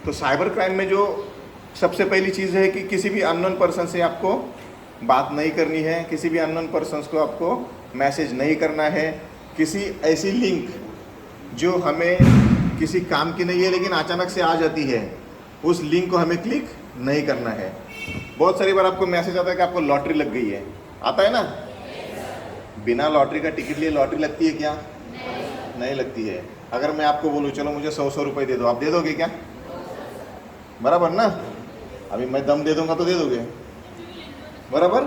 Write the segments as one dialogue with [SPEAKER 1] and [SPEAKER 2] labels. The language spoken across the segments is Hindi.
[SPEAKER 1] तो साइबर क्राइम में जो सबसे पहली चीज़ है कि किसी भी अननोन पर्सन से आपको बात नहीं करनी है, किसी भी अननोन पर्सन को आपको मैसेज नहीं करना है, किसी ऐसी लिंक जो हमें किसी काम की नहीं है लेकिन अचानक से आ जाती है, उस लिंक को हमें क्लिक नहीं करना है। बहुत सारी बार आपको मैसेज आता है कि आपको लॉटरी लग गई है, आता है ना? बिना लॉटरी का टिकट लिए लॉटरी लगती है क्या? नहीं लगती है। अगर मैं आपको बोलूँ चलो मुझे 100 रुपये दे दो, आप दे दोगे क्या? बराबर ना? अभी मैं दम दे दूंगा तो दे दोगे, बराबर?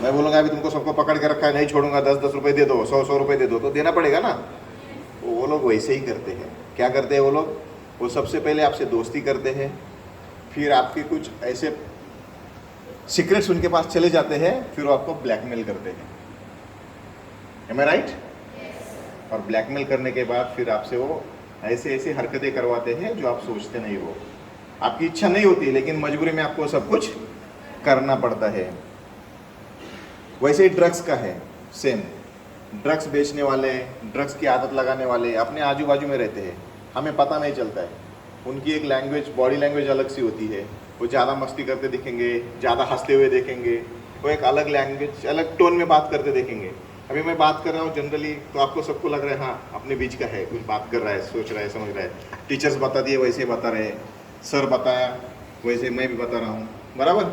[SPEAKER 1] मैं बोलूँगा अभी तुमको सबको पकड़ के रखा है, नहीं छोड़ूंगा, 10 रुपये दे दो, 100 रुपये दे दो, तो देना पड़ेगा ना। वो लोग वैसे ही करते हैं। क्या करते हैं वो लोग? वो सबसे पहले आपसे दोस्ती करते हैं, फिर आपके कुछ ऐसे सीक्रेट्स उनके पास चले जाते हैं, फिर वो आपको ब्लैकमेल करते हैं। एम आई राइट? और ब्लैकमेल करने के बाद फिर आपसे वो ऐसे ऐसे हरकतें करवाते हैं जो आप सोचते नहीं हो। आपकी इच्छा नहीं होती लेकिन मजबूरी में आपको सब कुछ करना पड़ता है। वैसे ही ड्रग्स का है सेम। ड्रग्स बेचने वाले, ड्रग्स की आदत लगाने वाले अपने आजू बाजू में रहते हैं, हमें पता नहीं चलता है। उनकी एक लैंग्वेज, बॉडी लैंग्वेज अलग सी होती है। वो ज़्यादा मस्ती करते दिखेंगे, ज़्यादा हंसते हुए देखेंगे, वो एक अलग लैंग्वेज, अलग टोन में बात करते देखेंगे। अभी मैं बात कर रहा हूँ जनरली, तो आपको सबको लग रहा है हाँ अपने बीच का है, कुछ बात कर रहा है, सोच रहा है, समझ रहा है। टीचर्स बता दिए वैसे बता रहे हैं, सर बताया वैसे मैं भी बता रहा हूँ, बराबर?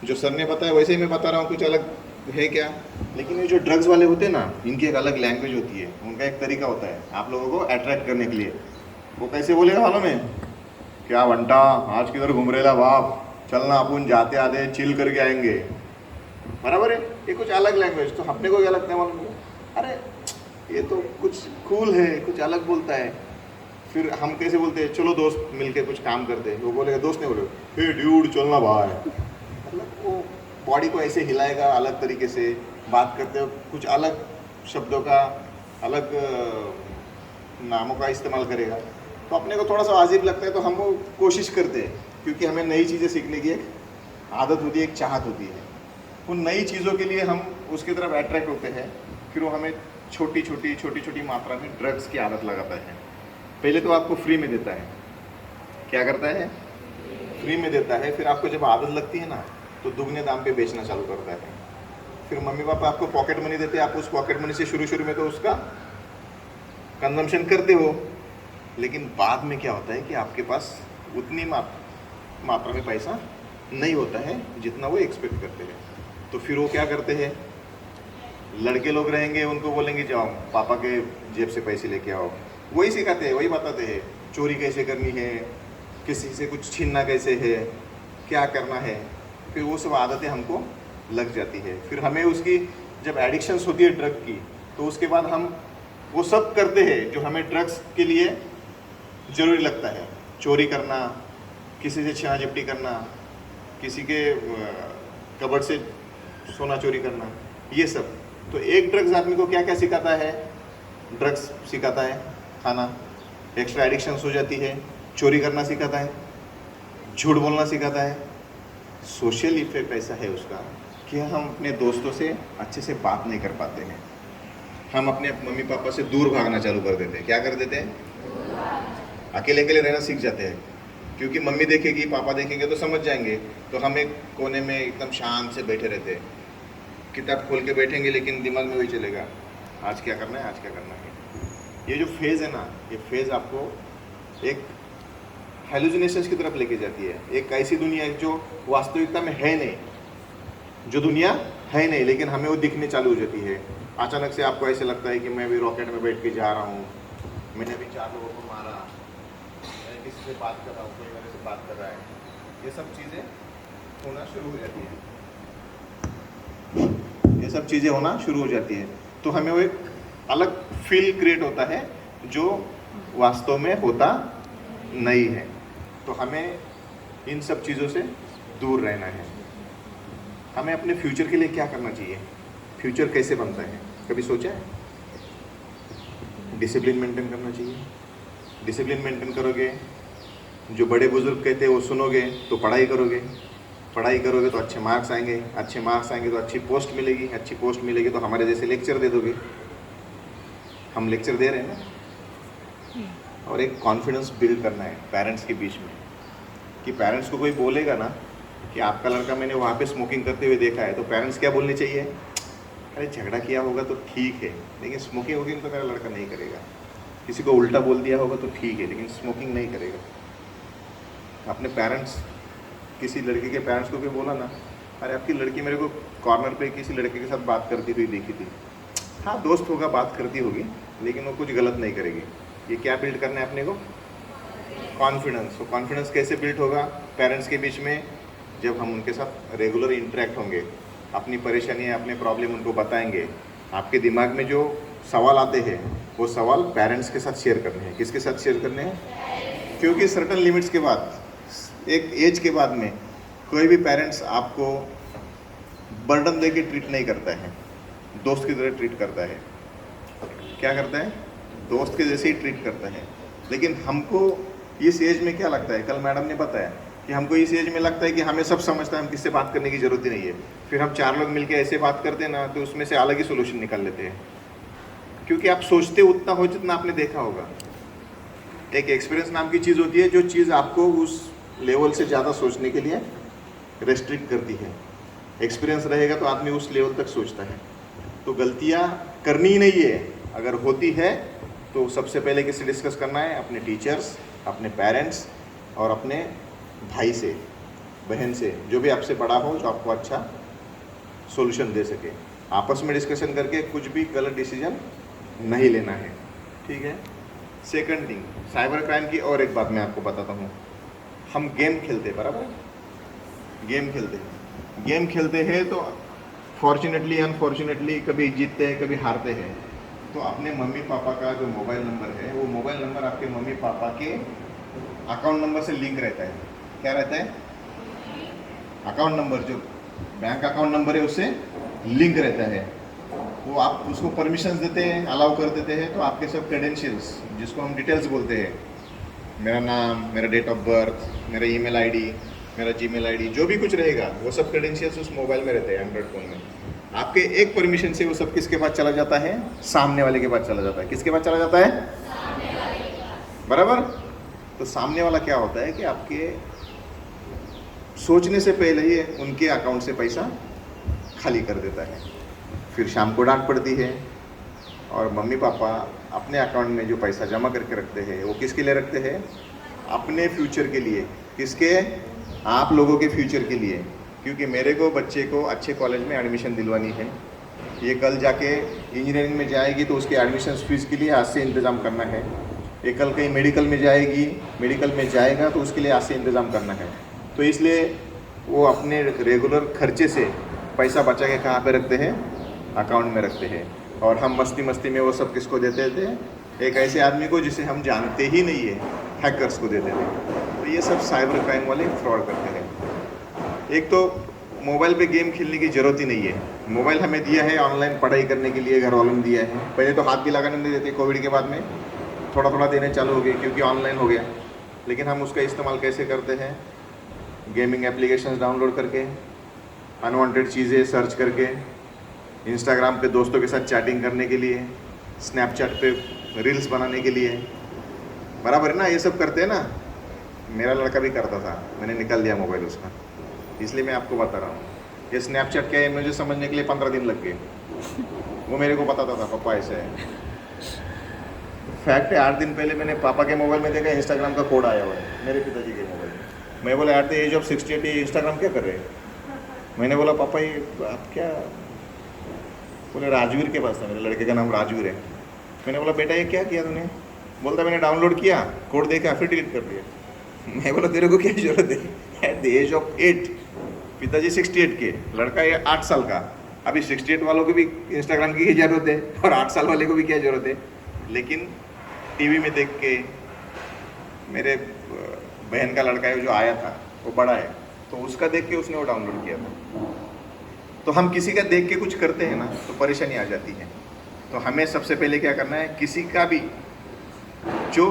[SPEAKER 1] जो सर ने बताया वैसे ही मैं बता रहा हूँ, कुछ अलग है क्या? लेकिन ये जो ड्रग्स वाले होते हैं ना, इनकी एक अलग लैंग्वेज होती है, उनका एक तरीका होता है आप लोगों को अट्रैक्ट करने के लिए। वो कैसे बोलेगा मालूम है? क्या वंटा आज किधर घूम रहेला बाप, चलना अपन जाते आते चिल करके आएंगे, बराबर है? ये कुछ अलग लैंग्वेज। तो अपने को क्या लगता है मालूम है? अरे ये तो कुछ कूल है, कुछ अलग बोलता है। फिर हम कैसे बोलते हैं? चलो दोस्त मिलके कुछ काम करते हैं। वो बोलेगा, दोस्त नहीं बोले, हे ड्यूड चलना भाई। मतलब वो बॉडी को ऐसे हिलाएगा, अलग तरीके से बात करते हो, कुछ अलग शब्दों का, अलग नामों का इस्तेमाल करेगा। तो अपने को थोड़ा सा अजीब लगता है, तो हम वो कोशिश करते हैं, क्योंकि हमें नई चीज़ें सीखने की एक आदत होती है, एक चाहत होती है। उन नई चीज़ों के लिए हम उसकी तरफ अट्रैक्ट होते हैं, फिर वो हमें छोटी छोटी मात्रा में ड्रग्स की आदत लगाता है। पहले तो आपको फ्री में देता है, क्या करता है? फ्री में देता है। फिर आपको जब आदत लगती है ना, तो दुगने दाम पे बेचना चालू करता है। फिर मम्मी पापा आपको पॉकेट मनी देते हैं, आप उस पॉकेट मनी से शुरू में तो उसका कंजम्पशन करते हो, लेकिन बाद में क्या होता है कि आपके पास उतनी मात्रा में पैसा नहीं होता है जितना वो एक्सपेक्ट करते हैं। तो फिर वो क्या करते हैं? लड़के लोग रहेंगे, उनको बोलेंगे जाओ पापा के जेब से पैसे लेके आओ। वही सिखाते हैं, वही बताते हैं चोरी कैसे करनी है, किसी से कुछ छीनना कैसे है, क्या करना है। फिर वो सब आदतें हमको लग जाती है। फिर हमें उसकी जब एडिक्शंस होती है ड्रग की, तो उसके बाद हम वो सब करते हैं जो हमें ड्रग्स के लिए ज़रूरी लगता है। चोरी करना, किसी से छीना झपटी करना, किसी के कबर्ड से सोना चोरी करना, ये सब। तो एक ड्रग्स आदमी को क्या क्या सिखाता है? ड्रग्स सिखाता है खाना, एक्स्ट्रा एडिक्शंस हो जाती है, चोरी करना सिखाता है, झूठ बोलना सिखाता है। सोशल इफेक्ट ऐसा है उसका कि हम अपने दोस्तों से अच्छे से बात नहीं कर पाते हैं। हम अपने मम्मी पापा से दूर भागना चालू कर देते हैं। क्या कर देते हैं? अकेले अकेले रहना सीख जाते हैं, क्योंकि मम्मी देखेगी, पापा देखेंगे तो समझ जाएंगे। तो हम एक कोने में एकदम शांत से बैठे रहते हैं, किताब खोल के बैठेंगे, लेकिन दिमाग में वही चलेगा, आज क्या करना है, आज क्या करना है। ये जो फेज़ है ना, ये फेज़ आपको एक हेलुसिनेशंस की तरफ लेके जाती है। एक ऐसी दुनिया है जो वास्तविकता में है नहीं, जो दुनिया है नहीं, लेकिन हमें वो दिखने चालू हो जाती है। अचानक से आपको ऐसे लगता है कि मैं भी रॉकेट में बैठ के जा रहा हूँ, मैंने भी 4 लोगों को मारा, मैं किसी से बात कर रहा हूँ, कोई मेरे से बात कर रहा है। ये सब चीज़ें होना शुरू हो जाती है, ये सब चीज़ें होना शुरू हो जाती है। तो हमें वो एक अलग फील क्रिएट होता है जो वास्तव में होता नहीं है। तो हमें इन सब चीज़ों से दूर रहना है। हमें अपने फ्यूचर के लिए क्या करना चाहिए? फ्यूचर कैसे बनता है, कभी सोचा है? डिसिप्लिन मेंटेन करना चाहिए। डिसिप्लिन मेंटेन करोगे, जो बड़े बुजुर्ग कहते हैं वो सुनोगे, तो पढ़ाई करोगे, पढ़ाई करोगे तो अच्छे मार्क्स आएंगे, अच्छे मार्क्स आएंगे तो अच्छी पोस्ट मिलेगी, अच्छी पोस्ट मिलेगी तो हमारे जैसे लेक्चर दे दोगे। हम लेक्चर दे रहे हैं ना, और एक कॉन्फिडेंस बिल्ड करना है पेरेंट्स के बीच में, कि पेरेंट्स को कोई बोलेगा ना कि आपका लड़का मैंने वहाँ पे स्मोकिंग करते हुए देखा है, तो पेरेंट्स क्या बोलने चाहिए, अरे झगड़ा किया होगा तो ठीक है, लेकिन स्मोकिंग वोकिंग तो मेरा लड़का नहीं करेगा। किसी को उल्टा बोल दिया होगा तो ठीक है, लेकिन स्मोकिंग नहीं करेगा। अपने पेरेंट्स, किसी लड़के के पेरेंट्स को भी बोला ना, अरे आपकी लड़की मेरे को कॉर्नर पे किसी लड़के के साथ बात करती हुई देखी थी, हाँ दोस्त होगा, बात करती होगी, लेकिन वो कुछ गलत नहीं करेगी। ये क्या बिल्ड करना है अपने को, कॉन्फिडेंस। तो कॉन्फिडेंस कैसे बिल्ड होगा पेरेंट्स के बीच में, जब हम उनके साथ रेगुलर इंटरेक्ट होंगे, अपनी परेशानी, अपने प्रॉब्लम उनको बताएंगे। आपके दिमाग में जो सवाल आते हैं वो सवाल पेरेंट्स के साथ शेयर करने हैं। किसके साथ शेयर करने हैं, क्योंकि सर्टन लिमिट्स के बाद, एक एज के बाद में कोई भी पेरेंट्स आपको बर्डन दे के ट्रीट नहीं करता है, दोस्त की तरह ट्रीट करता है। क्या करता है, दोस्त के जैसे ही ट्रीट करता है। लेकिन हमको इस एज में क्या लगता है, कल मैडम ने बताया कि हमको इस एज में लगता है कि हमें सब समझता है, हम किससे बात करने की ज़रूरत ही नहीं है। फिर हम 4 लोग मिलकर ऐसे बात करते हैं ना, तो उसमें से अलग ही सोल्यूशन निकाल लेते हैं, क्योंकि आप सोचते उतना हो जितना आपने देखा होगा। एक एक्सपीरियंस नाम की चीज़ होती है, जो चीज़ आपको उस लेवल से ज़्यादा सोचने के लिए रेस्ट्रिक्ट करती है। एक्सपीरियंस रहेगा तो आदमी उस लेवल तक सोचता है। तो गलतियाँ करनी ही नहीं है, अगर होती है तो सबसे पहले किससे डिस्कस करना है, अपने टीचर्स, अपने पेरेंट्स और अपने भाई से, बहन से, जो भी आपसे बड़ा हो, जो आपको अच्छा सॉल्यूशन दे सके। आपस में डिस्कशन करके कुछ भी गलत डिसीजन नहीं लेना है, ठीक है। सेकंड थिंग, साइबर क्राइम की और एक बात मैं आपको बताता हूँ। हम गेम खेलते हैं, बराबर, गेम खेलते हैं तो फॉर्चुनेटली अनफॉर्चुनेटली कभी जीतते हैं, कभी हारते हैं। तो अपने मम्मी पापा का जो मोबाइल नंबर है, वो मोबाइल नंबर आपके मम्मी पापा के अकाउंट नंबर से लिंक रहता है। क्या रहता है, अकाउंट नंबर, जो बैंक अकाउंट नंबर है उससे लिंक रहता है। वो आप उसको परमिशंस देते हैं, अलाउ कर देते हैं, तो आपके सब क्रेडेंशियल्स, जिसको हम डिटेल्स बोलते हैं, मेरा नाम, मेरा डेट ऑफ बर्थ, मेरा ईमेल आईडी, मेरा जीमेल आईडी, जो भी कुछ रहेगा वो सब क्रेडेंशियल्स उस मोबाइल में रहते हैं, एंड्रॉइड फ़ोन में। आपके एक परमिशन से वो सब किसके पास चला जाता है, सामने वाले के पास चला जाता है। किसके पास चला जाता है, बराबर। तो सामने वाला क्या होता है कि आपके सोचने से पहले ही उनके अकाउंट से पैसा खाली कर देता है। फिर शाम को डांट पड़ती है। और मम्मी पापा अपने अकाउंट में जो पैसा जमा करके रखते हैं, वो किसके लिए रखते हैं, अपने फ्यूचर के लिए। किसके, आप लोगों के फ्यूचर के लिए। क्योंकि मेरे को बच्चे को अच्छे कॉलेज में एडमिशन दिलवानी है, ये कल जाके इंजीनियरिंग में जाएगी तो उसके एडमिशन फीस के लिए आज से इंतज़ाम करना है। ये कल कहीं मेडिकल में जाएगी, मेडिकल में जाएगा तो उसके लिए आज से इंतज़ाम करना है। तो इसलिए वो अपने रेगुलर खर्चे से पैसा बचा के कहाँ पे रखते हैं, अकाउंट में रखते हैं। और हम मस्ती मस्ती में वो सब किसको देते थे, एक ऐसे आदमी को जिसे हम जानते ही नहीं है, हैकर्स को देते थे। तो ये सब साइबर क्राइम वाले फ्रॉड करते हैं। एक तो मोबाइल पे गेम खेलने की ज़रूरत ही नहीं है। मोबाइल हमें दिया है ऑनलाइन पढ़ाई करने के लिए, घर वालों ने दिया है। पहले तो हाथ भी लगाने नहीं देते, कोविड के बाद में थोड़ा थोड़ा देने चालू हो गए क्योंकि ऑनलाइन हो गया। लेकिन हम उसका इस्तेमाल कैसे करते हैं, गेमिंग एप्लीकेशंस डाउनलोड करके, अनवांटेड चीज़ें सर्च करके, इंस्टाग्राम पे दोस्तों के साथ चैटिंग करने के लिए, स्नैपचैट पे रील्स बनाने के लिए, बराबर है ना, ये सब करते हैं ना। मेरा लड़का भी करता था, मैंने निकाल दिया मोबाइल उसका, इसलिए मैं आपको बता रहा हूँ। ये स्नैपचैट क्या है मुझे समझने के लिए 15 दिन लग गए। वो मेरे को बताता था पापा ऐसे है। फैक्ट है, 8 दिन पहले मैंने पापा के मोबाइल में देखा इंस्टाग्राम का कोड आया हुआ है मेरे पिताजी के मोबाइल में। मैं बोला एट द एज ऑफ 68 ये इंस्टाग्राम क्या कर रहे हैं। मैंने बोला पापा ये आप क्या, बोले राजवीर के पास था, मेरे लड़के का नाम राजवीर है। मैंने बोला बेटा ये क्या किया तूने, बोलता मैंने डाउनलोड किया, कोड देखा, फिर डिलीट कर दिया। मैं बोला तेरे को क्या जरूरत है, एट द एज ऑफ 8, पिताजी 68 के, लड़का ये 8 साल का। अभी 68 वालों को भी इंस्टाग्राम की ज़रूरत है और 8 साल वाले को भी क्या ज़रूरत है। लेकिन टीवी में देख के, मेरे बहन का लड़का है जो आया था वो बड़ा है, तो उसका देख के उसने वो डाउनलोड किया था। तो हम किसी का देख के कुछ करते हैं ना तो परेशानी आ जाती है। तो हमें सबसे पहले क्या करना है, किसी का भी जो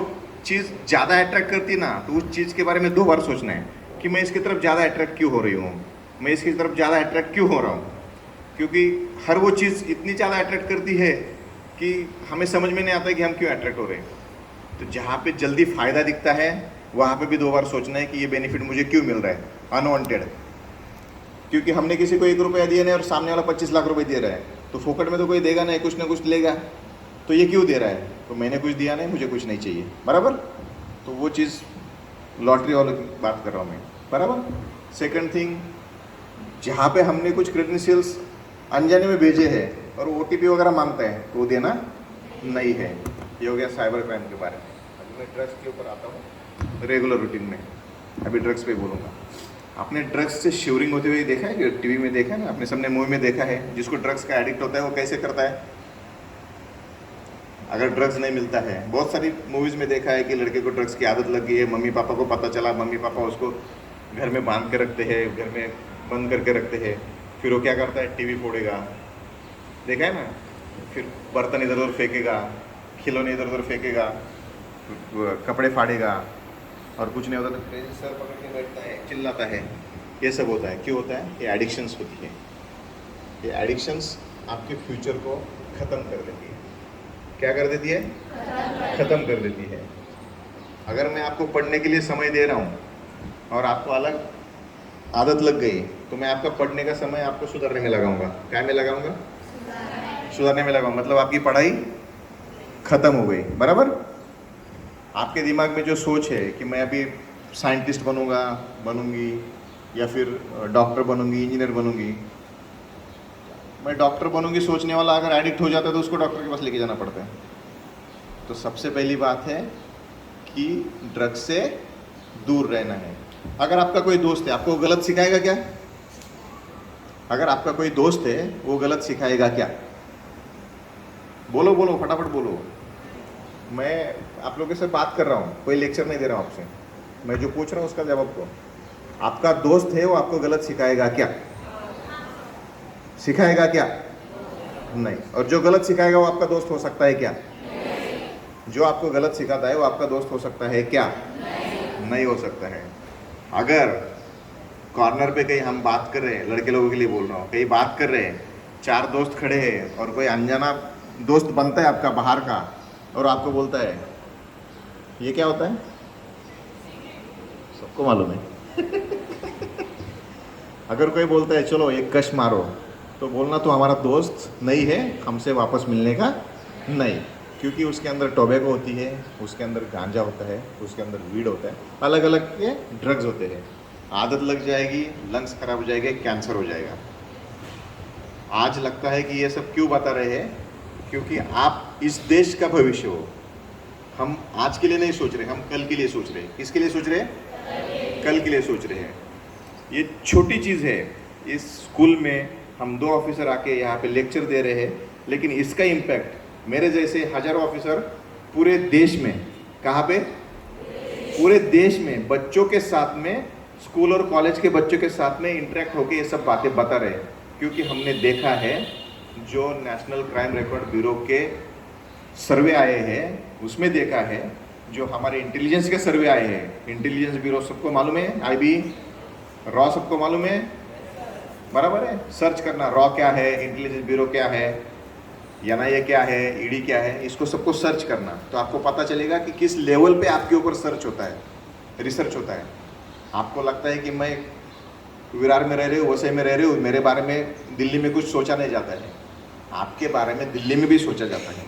[SPEAKER 1] चीज़ ज़्यादा अट्रैक्ट करती है ना, तो उस चीज़ के बारे में 2 बार सोचना है कि मैं इसकी तरफ ज़्यादा अट्रैक्ट क्यों हो रही हूँ, मैं इसकी तरफ ज़्यादा अट्रैक्ट क्यों हो रहा हूँ। क्योंकि हर वो चीज़ इतनी ज़्यादा अट्रैक्ट करती है कि हमें समझ में नहीं आता है कि हम क्यों अट्रैक्ट हो रहे हैं। तो जहाँ पे जल्दी फ़ायदा दिखता है वहाँ पे भी 2 बार सोचना है कि ये बेनिफिट मुझे क्यों मिल रहा है, अनवांटेड। क्योंकि हमने किसी को 1 रुपया दिया नहीं और सामने वाला 25 लाख रुपए दे रहा है, तो फोकट में तो कोई देगा नहीं, कुछ ना कुछ लेगा। तो ये क्यों दे रहा है? तो मैंने कुछ दिया नहीं, मुझे कुछ नहीं चाहिए, बराबर। तो वो चीज़ लॉटरी वालों की बात कर रहा हूँ मैं, बराबर। सेकंड थिंग, जहाँ पे हमने कुछ क्रेडेंशियल्स अनजाने में भेजे हैं और OTP वगैरह मांगता है तो वो देना नहीं है। ये हो गया साइबर क्राइम के बारे में। अभी मैं ड्रग्स के ऊपर आता हूँ रेगुलर रूटीन में, अभी ड्रग्स पे बोलूँगा। आपने ड्रग्स से शिवरिंग होते हुए देखा है कि टीवी में देखा है ना, आपने सबने मूवी में देखा है। जिसको ड्रग्स का एडिक्ट होता है वो कैसे करता है? अगर ड्रग्स नहीं मिलता है, बहुत सारी मूवीज़ में देखा है कि लड़के को ड्रग्स की आदत लग गई है, मम्मी पापा को पता चला, मम्मी पापा उसको घर में बांध के रखते हैं, घर में बंद करके रखते हैं। फिर वो क्या करता है? टीवी फोड़ेगा, देखा है ना। फिर बर्तन इधर उधर फेंकेगा, खिलौने इधर उधर फेंकेगा, कपड़े फाड़ेगा, और कुछ नहीं होता तो सर पकड़ के बैठता है, चिल्लाता है। ये सब होता है, क्यों होता है? ये एडिक्शंस होती है। ये एडिक्शंस आपके फ्यूचर को ख़त्म कर देती है। क्या कर देती है? ख़त्म कर देती है। अगर मैं आपको पढ़ने के लिए समय दे रहा हूँ और आपको अलग आदत लग गई, तो मैं आपका पढ़ने का समय आपको सुधारने में लगाऊंगा। क्या में लगाऊंगा? सुधारने में लगाऊंगा। मतलब आपकी पढ़ाई ख़त्म हो गई, बराबर। आपके दिमाग में जो सोच है कि मैं अभी साइंटिस्ट बनूंगा, बनूंगी, या फिर डॉक्टर बनूंगी, इंजीनियर बनूंगी, मैं डॉक्टर बनूंगी सोचने वाला अगर एडिक्ट हो जाता है तो उसको डॉक्टर के पास लेके जाना पड़ता है। तो सबसे पहली बात है कि ड्रग्स से दूर रहना है। अगर आपका कोई दोस्त है, आपको गलत सिखाएगा क्या? अगर आपका कोई दोस्त है, वो गलत सिखाएगा क्या? बोलो बोलो, फटाफट बोलो। मैं आप लोगों से बात कर रहा हूँ, कोई लेक्चर नहीं दे रहा हूँ आपसे। मैं जो पूछ रहा हूँ उसका जवाब दो। आपका दोस्त है, वो आपको गलत सिखाएगा क्या? सिखाएगा क्या? नहीं। और जो गलत सिखाएगा वो आपका दोस्त हो सकता है क्या? जो आपको गलत सिखाता है वो आपका दोस्त हो सकता है क्या? नहीं हो सकता है। अगर कॉर्नर पे कहीं हम बात कर रहे हैं, लड़के लोगों के लिए बोल रहा हूँ, कहीं बात कर रहे हैं, 4 दोस्त खड़े हैं और कोई अनजाना दोस्त बनता है आपका बाहर का और आपको बोलता है, ये क्या होता है? सबको मालूम है। अगर कोई बोलता है चलो एक कश मारो, तो बोलना तो हमारा दोस्त नहीं है, हमसे वापस मिलने का नहीं। क्योंकि उसके अंदर टोबैको होती है, उसके अंदर गांजा होता है, उसके अंदर वीड होता है, अलग अलग के ड्रग्स होते हैं। आदत लग जाएगी, लंग्स खराब हो जाएंगे, कैंसर हो जाएगा। आज लगता है कि ये सब क्यों बता रहे हैं? क्योंकि आप इस देश का भविष्य हो। हम आज के लिए नहीं सोच रहे, हम कल के लिए सोच रहे हैं। किसके लिए सोच रहे हैं? कल के लिए सोच रहे हैं। ये छोटी चीज़ है। इस स्कूल में हम 2 ऑफिसर आके यहाँ पे लेक्चर दे रहे हैं, लेकिन इसका इम्पैक्ट मेरे जैसे हजारों ऑफिसर पूरे देश में, कहाँ पे? पूरे देश में बच्चों के साथ में, स्कूल और कॉलेज के बच्चों के साथ में इंटरेक्ट होके ये सब बातें बता रहे हैं। क्योंकि हमने देखा है, जो नेशनल क्राइम रिकॉर्ड ब्यूरो के सर्वे आए हैं उसमें देखा है, जो हमारे इंटेलिजेंस के सर्वे आए हैं, इंटेलिजेंस ब्यूरो सबको मालूम है, IB, रॉ सबको मालूम है, बराबर है। सर्च करना, रॉ क्या है, इंटेलिजेंस ब्यूरो क्या है, NIA क्या है, ED क्या है, इसको सबको सर्च करना, तो आपको पता चलेगा कि किस लेवल पे आपके ऊपर सर्च होता है, रिसर्च होता है। आपको लगता है कि मैं विरार में रह रही हूँ, वसई में रह रही हूँ, मेरे बारे में दिल्ली में कुछ सोचा नहीं जाता है। आपके बारे में दिल्ली में भी सोचा जाता है,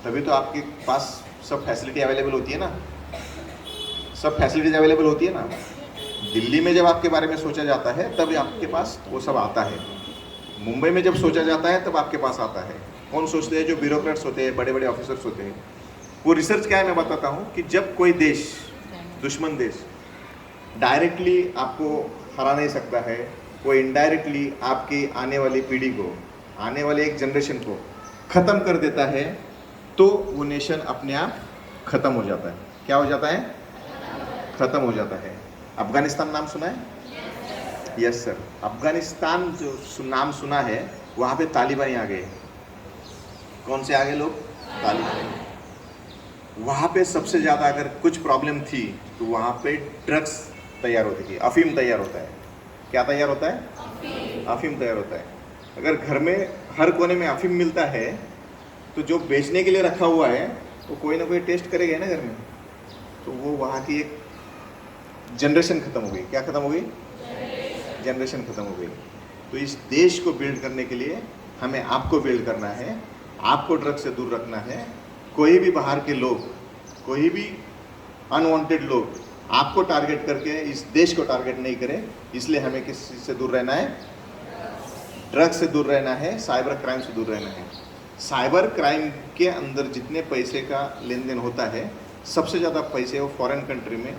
[SPEAKER 1] तभी तो आपके पास सब फैसिलिटी अवेलेबल होती है ना। सब फैसिलिटीज अवेलेबल होती है ना। दिल्ली में जब आपके बारे में सोचा जाता है तब आपके पास वो सब आता है। मुंबई में जब सोचा जाता है तब आपके पास आता है। कौन सोचते हैं? जो ब्यूरोक्रेट्स होते हैं, बड़े बड़े ऑफिसर्स होते हैं। वो रिसर्च क्या है मैं बताता हूँ कि जब कोई देश, दुश्मन देश, डायरेक्टली आपको हरा नहीं सकता है, वो इनडायरेक्टली आपकी आने वाली पीढ़ी को, आने वाले एक जनरेशन को ख़त्म कर देता है, तो वो नेशन अपने आप ख़त्म हो जाता है। क्या हो जाता है? ख़त्म हो जाता है। अफगानिस्तान नाम सुना है? Yes sir. अफगानिस्तान जो नाम सुना है, वहाँ पे तालिबान आ गए। कौन से आ गए लोग? तालिबान। वहाँ पे सबसे ज़्यादा अगर कुछ प्रॉब्लम थी तो वहाँ पे ड्रग्स तैयार होती थी, अफीम तैयार होता है। क्या तैयार होता है? अफीम तैयार होता है। अगर घर में हर कोने में अफीम मिलता है, तो जो बेचने के लिए रखा हुआ है वो कोई ना कोई टेस्ट करेगा ना घर में, तो वो वहाँ की एक जनरेशन खत्म हो गई। क्या खत्म हो गई? जनरेशन खत्म हो गई। तो इस देश को बिल्ड करने के लिए हमें आपको बिल्ड करना है, आपको ड्रग से दूर रखना है। कोई भी बाहर के लोग, कोई भी अनवांटेड लोग आपको टारगेट करके इस देश को टारगेट नहीं करें। इसलिए हमें किस चीज़ से दूर रहना है? ड्रग से दूर रहना है, साइबर क्राइम से दूर रहना है। साइबर क्राइम के अंदर जितने पैसे का लेन देन होता है, सबसे ज़्यादा पैसे वो फॉरेन कंट्री में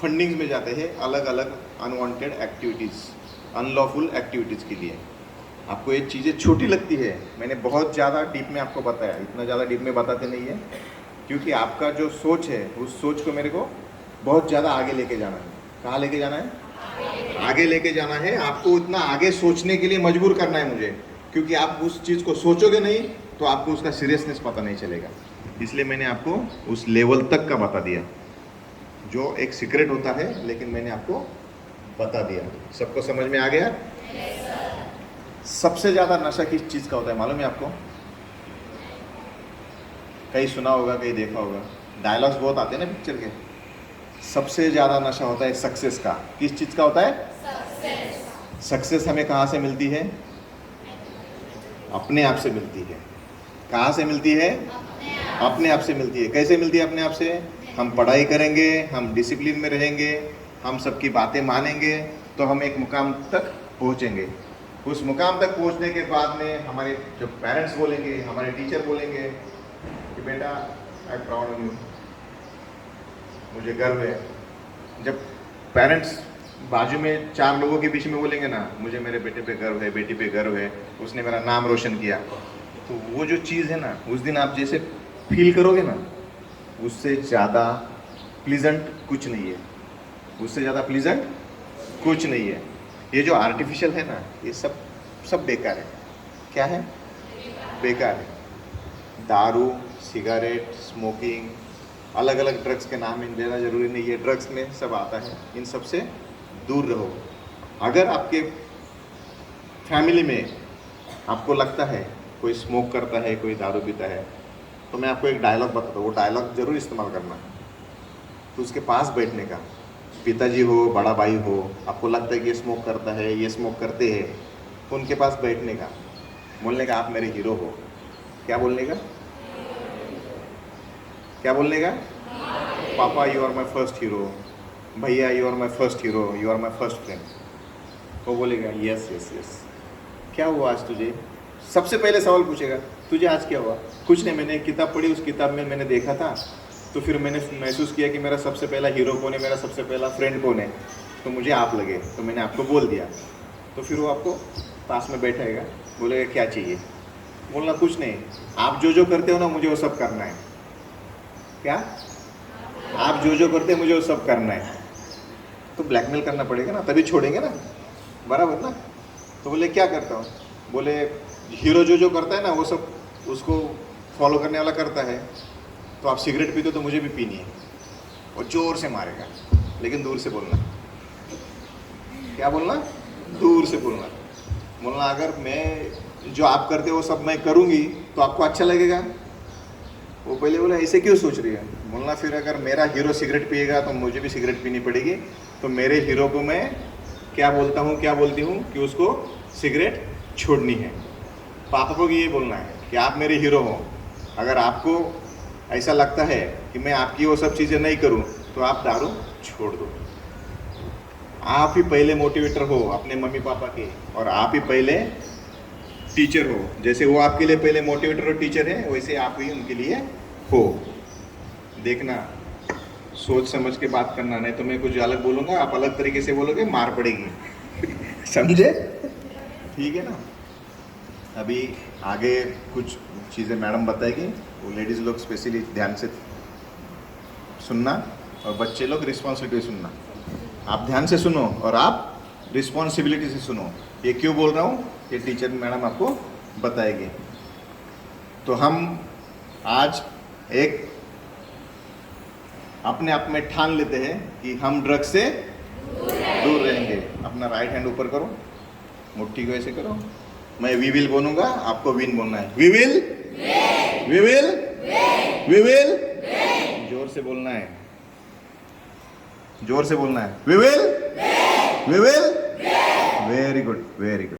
[SPEAKER 1] फंडिंग्स में जाते हैं, अलग अलग अनवांटेड एक्टिविटीज़, अनलॉफुल एक्टिविटीज़ के लिए। आपको ये चीज़ें छोटी लगती है, मैंने बहुत ज़्यादा डीप में आपको बताया, इतना ज़्यादा डीप में बताते नहीं है, क्योंकि आपका जो सोच है उस सोच को मेरे को बहुत ज़्यादा आगे लेके जाना है। कहाँ लेके जाना है? आगे लेके जाना है। आपको इतना आगे सोचने के लिए मजबूर करना है मुझे, क्योंकि आप उस चीज़ को सोचोगे नहीं तो आपको उसका सीरियसनेस पता नहीं चलेगा। इसलिए मैंने आपको उस लेवल तक का बता दिया, जो एक सीक्रेट होता है, लेकिन मैंने आपको बता दिया। सबको समझ में आ गया? सबसे ज़्यादा नशा किस चीज़ का होता है मालूम है आपको? कहीं सुना होगा, कहीं देखा होगा, डायलॉग्स बहुत आते हैं ना पिक्चर के। सबसे ज़्यादा नशा होता है सक्सेस का। किस चीज़ का होता है? सक्सेस हमें कहाँ से मिलती है? अपने आप से मिलती है। कहाँ से मिलती है? अपने आप से मिलती है। कैसे मिलती है अपने आप से? हम पढ़ाई करेंगे, हम डिसिप्लिन में रहेंगे, हम सबकी बातें मानेंगे, तो हम एक मुकाम तक पहुँचेंगे। उस मुकाम तक पहुँचने के बाद में हमारे जो पेरेंट्स बोलेंगे, हमारे टीचर बोलेंगे कि बेटा I am proud of you, मुझे गर्व है। जब पेरेंट्स बाजू में 4 लोगों के बीच में बोलेंगे ना, मुझे मेरे बेटे पे गर्व है, बेटी पे गर्व है, उसने मेरा नाम रोशन किया, तो वो जो चीज़ है ना, उस दिन आप जैसे फील करोगे ना, उससे ज़्यादा प्लीजेंट कुछ नहीं है। उससे ज़्यादा प्लीजेंट कुछ नहीं है। ये जो आर्टिफिशियल है ना, ये सब बेकार है। क्या है? बेकार है। दारू, सिगरेट, स्मोकिंग, अलग अलग ड्रग्स के नाम इन लेना ज़रूरी नहीं है, ड्रग्स में सब आता है। इन सब से दूर रहो। अगर आपके फैमिली में आपको लगता है कोई स्मोक करता है, कोई दारू पीता है, तो मैं आपको एक डायलॉग बताता हूँ, वो डायलॉग ज़रूर इस्तेमाल करना। तो उसके पास बैठने का, पिताजी हो, बड़ा भाई हो, आपको लगता है कि ये स्मोक करता है, ये स्मोक करते हैं, तो उनके पास बैठने का, बोलने का आप मेरे हीरो हो। क्या बोलने का? क्या बोलने का? पापा you are my first hero, भैया you are my first hero, you are my first friend. वो बोलेगा यस यस यस। क्या हुआ आज तुझे? सबसे पहले सवाल पूछेगा, तुझे आज क्या हुआ? कुछ नहीं, मैंने एक किताब पढ़ी, उस किताब में मैंने देखा था, तो फिर मैंने महसूस किया कि मेरा सबसे पहला हीरो कौन है, मेरा सबसे पहला फ्रेंड कौन है, तो मुझे आप लगे, तो मैंने आपको बोल दिया। तो फिर वो आपको पास में बैठाएगा, बोलेगा क्या चाहिए? बोलना कुछ नहीं, आप जो जो करते हो ना, मुझे वो सब करना है। क्या? आप जो जो करते हैं मुझे वो सब करना है। तो ब्लैकमेल करना पड़ेगा ना, तभी छोड़ेंगे ना, बराबर ना? तो बोले क्या करता हूँ? बोले हीरो जो जो करता है ना, वो सब उसको फॉलो करने वाला करता है। तो आप सिगरेट पीते हो तो मुझे भी पीनी है। और जोर से मारेगा, लेकिन दूर से बोलना। क्या बोलना? दूर से बोलना। बोलना अगर मैं जो आप करते हो वो सब मैं करूँगी तो आपको अच्छा लगेगा। वो पहले बोला ऐसे क्यों सोच रही है? बोलना फिर अगर मेरा हीरो सिगरेट पिएगा तो मुझे भी सिगरेट पीनी पड़ेगी, तो मेरे हीरो को मैं क्या बोलता हूँ, क्या बोलती हूँ कि उसको सिगरेट छोड़नी है। पापा को भी ये बोलना है कि आप मेरे हीरो हो, अगर आपको ऐसा लगता है कि मैं आपकी वो सब चीज़ें नहीं करूं, तो आप दारू छोड़ दो। आप ही पहले मोटिवेटर हो अपने मम्मी पापा के, और आप ही पहले टीचर हो। जैसे वो आपके लिए पहले मोटिवेटर और टीचर है, वैसे आप ही उनके लिए हो। देखना, सोच समझ के बात करना, नहीं तो मैं कुछ अलग बोलूँगा, आप अलग तरीके से बोलोगे, मार पड़ेगी। समझे? ठीक है ना? अभी आगे कुछ चीज़ें मैडम बताएगी, वो लेडीज़ लोग स्पेशली ध्यान से सुनना, और बच्चे लोग रिस्पॉन्सिबिलिटी सुनना। आप ध्यान से सुनो और आप रिस्पॉन्सिबिलिटी से सुनो। ये क्यों बोल रहा हूँ, ये टीचर मैडम आपको बताएगी। तो हम आज एक अपने आप में ठान लेते हैं कि हम ड्रग्स से दूर रहेंगे। अपना राइट हैंड ऊपर करो, मुट्ठी को ऐसे करो। मैं वी विल बोलूँगा, आपको विन बोलना है। We will, we will, we will. जोर से बोलना है, जोर से बोलना है। We will, very good, very good.